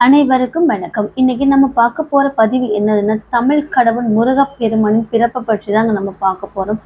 அனைவருக்கும் வணக்கம். இன்னைக்கு நம்ம பார்க்க போற பதிவு என்னதுன்னா, தமிழ் கடவுள் முருகப்பெருமானின் பிறப்பை பற்றி தாங்க நம்ம பார்க்க போறோம்.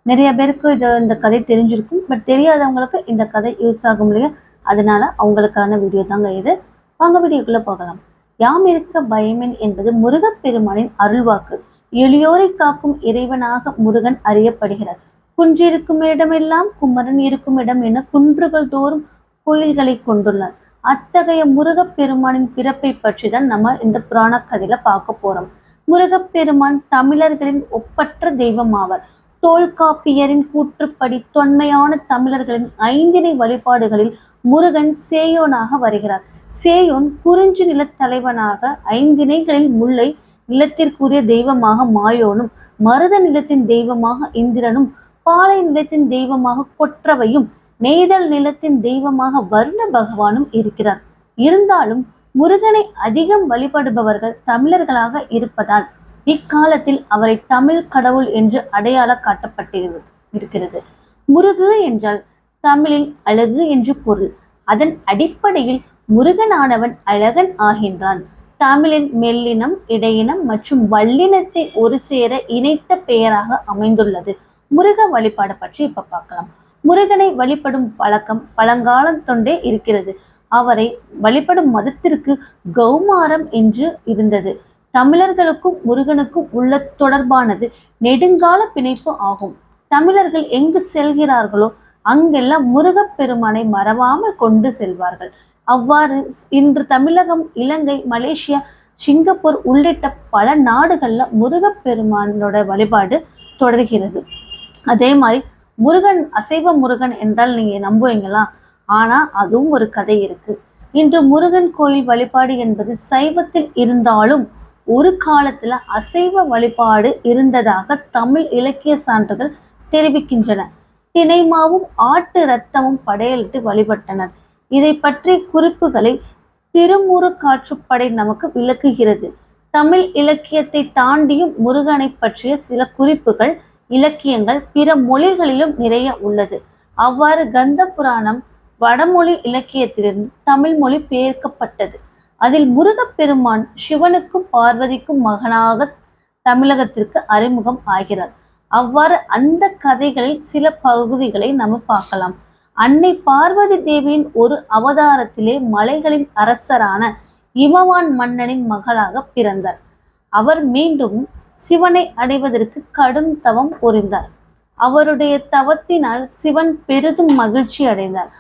நிறைய பேருக்கு இந்த கதை தெரிஞ்சிருக்கும். பட் தெரியாதவங்களுக்கு இந்த கதை யூஸ் ஆகும் இல்லையா? அதனால அவங்களுக்கான வீடியோ தாங்க இது. வாங்க வீடியோக்குள்ள போகலாம். யாம் இருக்க பயமேன் என்பது முருகப்பெருமானின் அருள்வாக்கு. எளியோரை காக்கும் இறைவனாக முருகன் அறியப்படுகிறார். குன்றிருக்கும் இடமெல்லாம் குமரன் இருக்கும் இடம் என குன்றுகள் தோறும் கோயில்களை கொண்டுள்ளார். அத்தகைய முருகப்பெருமானின் பிறப்பை பற்றி தான் நம்ம இந்த புராண கதையில பார்க்க போறோம். முருகப்பெருமான் தமிழர்களின் ஒப்பற்ற தெய்வம் ஆவார். தொல்காப்பியரின் கூற்றுப்படி தொன்மையான தமிழர்களின் ஐந்திணை வழிபாடுகளில் முருகன் சேயோனாக வருகிறார். சேயோன் குறிஞ்சி நிலத்தலைவனாக, ஐந்திணைகளில் முல்லை நிலத்திற்குரிய தெய்வமாக மாயோனும், மருத நிலத்தின் தெய்வமாக இந்திரனும், பாலை நிலத்தின் தெய்வமாக கொற்றவையும், நெய்தல் நிலத்தின் தெய்வமாக வருண பகவானும் இருக்கிறார். இருந்தாலும் முருகனை அதிகம் வழிபடுபவர்கள் தமிழர்களாக இருப்பதால் இக்காலத்தில் அவரை தமிழ் கடவுள் என்று அடையாள காட்டப்பட்டிருக்கிறது. முருகு என்றால் தமிழில் அழகு என்று பொருள். அதன் அடிப்படையில் முருகனானவன் அழகன் ஆகின்றான். தமிழின் மெல்லினம், இடையினம் மற்றும் வல்லினத்தை ஒரு சேர இணைத்த பெயராக அமைந்துள்ளது. முருக வழிபாடு பற்றி இப்ப பார்க்கலாம். முருகனை வழிபடும் பழக்கம் பழங்காலம் தொண்டே இருக்கிறது. அவரை வழிபடும் மதத்திற்கு கௌமாரம் என்று இருந்தது. தமிழர்களுக்கும் முருகனுக்கும் உள்ள தொடர்பானது நெடுங்கால பிணைப்பு ஆகும். தமிழர்கள் எங்கு செல்கிறார்களோ அங்கெல்லாம் முருகப்பெருமானை மறவாமல் கொண்டு செல்வார்கள். அவ்வாறு இன்று தமிழகம், இலங்கை, மலேசியா, சிங்கப்பூர் உள்ளிட்ட பல நாடுகள்ல முருகப்பெருமானோட வழிபாடு தொடர்கிறது. அதே மாதிரி முருகன், அசைவ முருகன் என்றால் நீங்க நம்புவீங்களா? ஆனா அதுவும் ஒரு கதை இருக்கு. இன்று முருகன் கோயில் வழிபாடு என்பது சைவத்தில் இருந்தாலும் ஒரு காலத்துல அசைவ வழிபாடு இருந்ததாக தமிழ் இலக்கிய சான்றுகள் தெரிவிக்கின்றன. தினைமாவும் ஆட்டு இரத்தமும் படையலிட்டு வழிபட்டனர். இதை பற்றிய குறிப்புகளை திருமுரு காற்றுப்படை நமக்கு விளக்குகிறது. தமிழ் இலக்கியத்தை தாண்டியும் முருகனை பற்றிய சில குறிப்புகள், இலக்கியங்கள் பிற மொழிகளிலும் நிறைய உள்ளது. அவ்வாறு கந்த புராணம் வடமொழி இலக்கியத்திலிருந்து தமிழ் மொழி பெயர்க்கப்பட்டது. அதில் முருகப்பெருமான் சிவனுக்கும் பார்வதிக்கும் மகனாக தமிழகத்திற்கு அறிமுகம் ஆகிறார். அவ்வாறு அந்த கதைகளில் சில பகுதிகளை நம்ம பார்க்கலாம். அன்னை பார்வதி தேவியின் ஒரு அவதாரத்திலே மலைகளின் அரசரான இமவான் மன்னனின் மகளாக பிறந்தார். அவர் மீண்டும் சிவனை அடைவதற்கு கடும் தவம் புரிந்தார். அவருடைய தவத்தினால் சிவன் பெரிதும் மகிழ்ச்சி அடைந்தார்.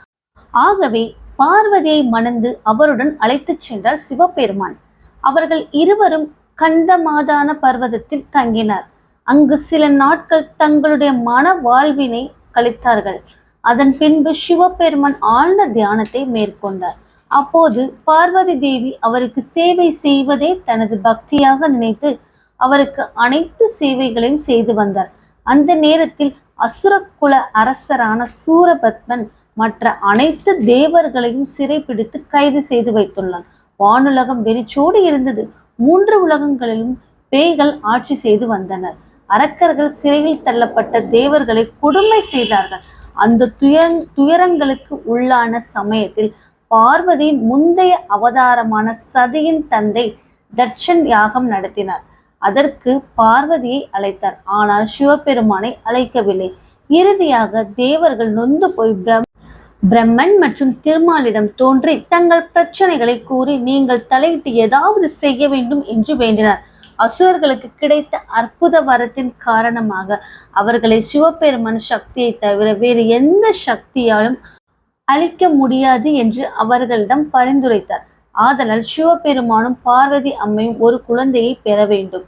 ஆகவே பார்வதியை மணந்து அவருடன் அழைத்துச் சென்றார் சிவபெருமான். அவர்கள் இருவரும் கந்தமாதான பர்வதத்தில் தங்கினார். அங்கு சில நாட்கள் தங்களுடைய மன வாழ்வினை கழித்தார்கள். அதன் பின்பு சிவபெருமான் ஆழ்ந்த தியானத்தை மேற்கொண்டார். அப்போது பார்வதி தேவி அவருக்கு சேவை செய்வதே தனது பக்தியாக நினைத்து அவருக்கு அனைத்து சேவைகளையும் செய்து வந்தார். அந்த நேரத்தில் அசுரகுல அரசரான சூரபத்மன் மற்ற அனைத்து தேவர்களையும் சிறைப்பிடித்து கைது செய்து வைத்துள்ளான். வானுலகம் வெறிச்சோடு இருந்தது. 3 உலகங்களிலும் பேய்கள் ஆட்சி செய்து வந்தனர். அரக்கர்கள் சிறையில் தள்ளப்பட்ட தேவர்களை கொடுமை செய்தார்கள். அந்த துயரங்களுக்கு உள்ளான சமயத்தில் பார்வதியின் முந்தைய அவதாரமான சதியின் தந்தை தட்சன் யாகம் நடத்தினார். அதற்கு பார்வதியை அழைத்தார். ஆனால் சிவபெருமானை அழைக்கவில்லை. இறுதியாக தேவர்கள் நொந்து போய் பிரம்மன் மற்றும் திருமாலிடம் தோன்றி தங்கள் பிரச்சனைகளை கூறி நீங்கள் தலையிட்டு ஏதாவது செய்ய வேண்டும் என்று வேண்டினார். அசுரர்களுக்கு கிடைத்த அற்புத வரத்தின் காரணமாக அவர்களை சிவபெருமான் சக்தியை தவிர வேறு எந்த சக்தியாலும் அழிக்க முடியாது என்று அவர்களிடம் பரிந்துரைத்தார். ஆதலால் சிவபெருமானும் பார்வதி அம்மையும் ஒரு குழந்தையை பெற வேண்டும்.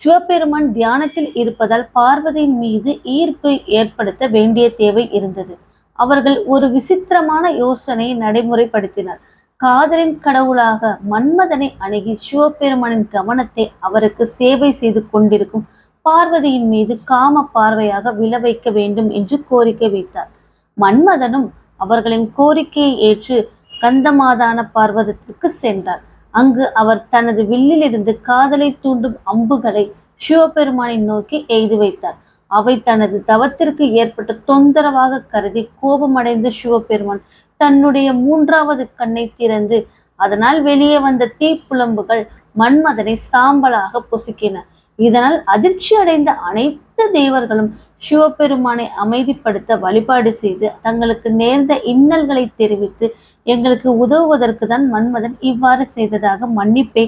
சிவபெருமான் தியானத்தில் இருப்பதால் பார்வதியின் மீது ஈர்ப்பு ஏற்படுத்த வேண்டிய தேவை இருந்தது. அவர்கள் ஒரு விசித்திரமான யோசனையை நடைமுறைப்படுத்தினர். காதலின் கடவுளாக மன்மதனை அணுகி சிவபெருமானின் கவனத்தை அவருக்கு சேவை செய்து கொண்டிருக்கும் பார்வதியின் மீது காம பார்வையாக விழ வைக்க வேண்டும் என்று கோரிக்கை வைத்தார். மன்மதனும் அவர்களின் கோரிக்கையை ஏற்று கந்தமாதான பர்வதத்திற்கு சென்றார். அங்கு அவர் தனது வில்லிலிருந்து காதலை தூண்டும் அம்புகளை சிவபெருமானை நோக்கி எய்து வைத்தார். அவை தனது தவத்திற்கு ஏற்பட்ட தொந்தரவாக கருதி கோபமடைந்த சிவபெருமான் தன்னுடைய 3வது கண்ணை திறந்து அதனால் வெளியே வந்த தீப்புழம்புகள் மன்மதனை சாம்பலாக பொசுக்கின. இதனால் அதிர்ச்சி அடைந்த அனைத்து தேவர்களும் சிவபெருமானை அமைதிப்படுத்த வழிபாடு செய்து தங்களுக்கு நேர்ந்த இன்னல்களை தெரிவித்து எங்களுக்கு உதவுவதற்கு தான் மன்மதன் இவ்வாறு செய்ததாக மன்னிப்பை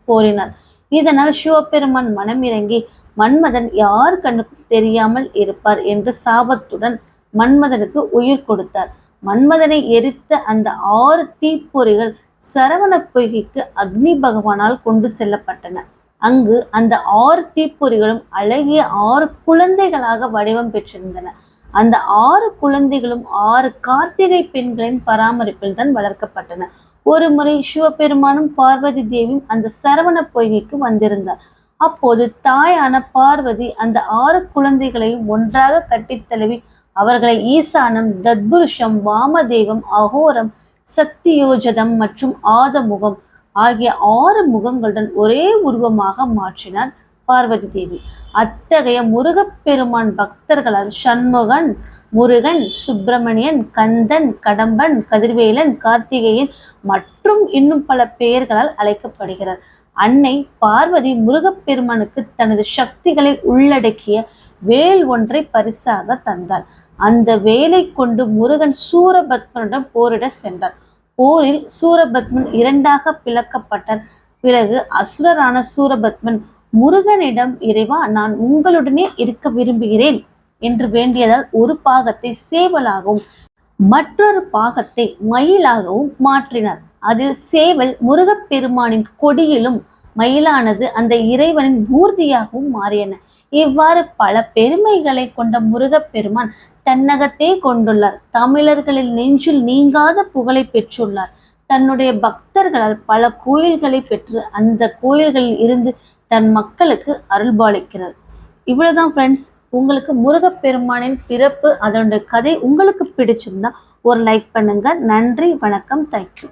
கோரினார். இதனால் சிவபெருமான் மனமிறங்கி மன்மதன் யார் கண்ணுக்கும் தெரியாமல் இருப்பார் என்று சாபத்துடன் மன்மதனுக்கு உயிர் கொடுத்தார். மன்மதனை எரித்த அந்த 6 தீப்பொறிகள் சரவண பொய்கைக்கு அக்னி பகவானால் கொண்டு செல்லப்பட்டன. அங்கு அந்த 6 தீப்பொறிகளும் அழகிய 6 குழந்தைகளாக வடிவம் பெற்றிருந்தன. அந்த 6 குழந்தைகளும் 6 கார்த்திகை பெண்களின் பராமரிப்பில் தான் வளர்க்கப்பட்டன. ஒரு முறை சிவபெருமானும் பார்வதி தேவியும் அந்த சரவண பொய்கைக்கு வந்திருந்தார். அப்போது தாயான பார்வதி அந்த 6 குழந்தைகளையும் ஒன்றாக கட்டித் தழுவி அவர்களை ஈசானம், தத்புருஷம், வாமதேவம், அகோரம், சத்தியோஜதம் மற்றும் ஆதமுகம் ஆகிய 6 முகங்களுடன் ஒரே உருவமாக மாற்றினார் பார்வதி தேவி. அத்தகைய முருகப்பெருமான் பக்தர்களால் சண்முகன், முருகன், சுப்பிரமணியன், கந்தன், கடம்பன், கதிர்வேலன், கார்த்திகேயன் மற்றும் இன்னும் பல பெயர்களால் அழைக்கப்படுகிறார். அன்னை பார்வதி முருகப்பெருமானுக்கு தனது சக்திகளை உள்ளடக்கிய வேல் ஒன்றை பரிசாக தந்தார். அந்த வேலை கொண்டு முருகன் சூரபத்மனிடம் போரிட சென்றார். போரில் சூரபத்மன் 2ஆக பிளக்கப்பட்டார். பிறகு அசுரரான சூரபத்மன் முருகனிடம், இறைவா, நான் உங்களுடனே இருக்க விரும்புகிறேன் என்று வேண்டியதால் ஒரு பாகத்தை சேவலாகவும் மற்றொரு பாகத்தை மயிலாகவும் மாற்றினார். அதில் சேவல் முருகப்பெருமானின் கொடியிலும் மயிலானது அந்த இறைவனின் ஊர்தியாகவும் மாறியன. இவ்வாறு பல பெருமைகளை கொண்ட முருகப்பெருமான் தன்னகத்தே கொண்டுள்ளார். தமிழர்களின் நெஞ்சில் நீங்காத புகழை பெற்றுள்ளார். தன்னுடைய பக்தர்களால் பல கோயில்களை பெற்று அந்த கோயில்களில் இருந்து தன் மக்களுக்கு அருள்பாலிக்கிறார். இவ்வளவுதான் ஃப்ரெண்ட்ஸ். உங்களுக்கு முருகப்பெருமானின் பிறப்பு, அதனுடைய கதை உங்களுக்கு பிடிச்சிருந்தா ஒரு லைக் பண்ணுங்க. நன்றி, வணக்கம், தேங்க்யூ.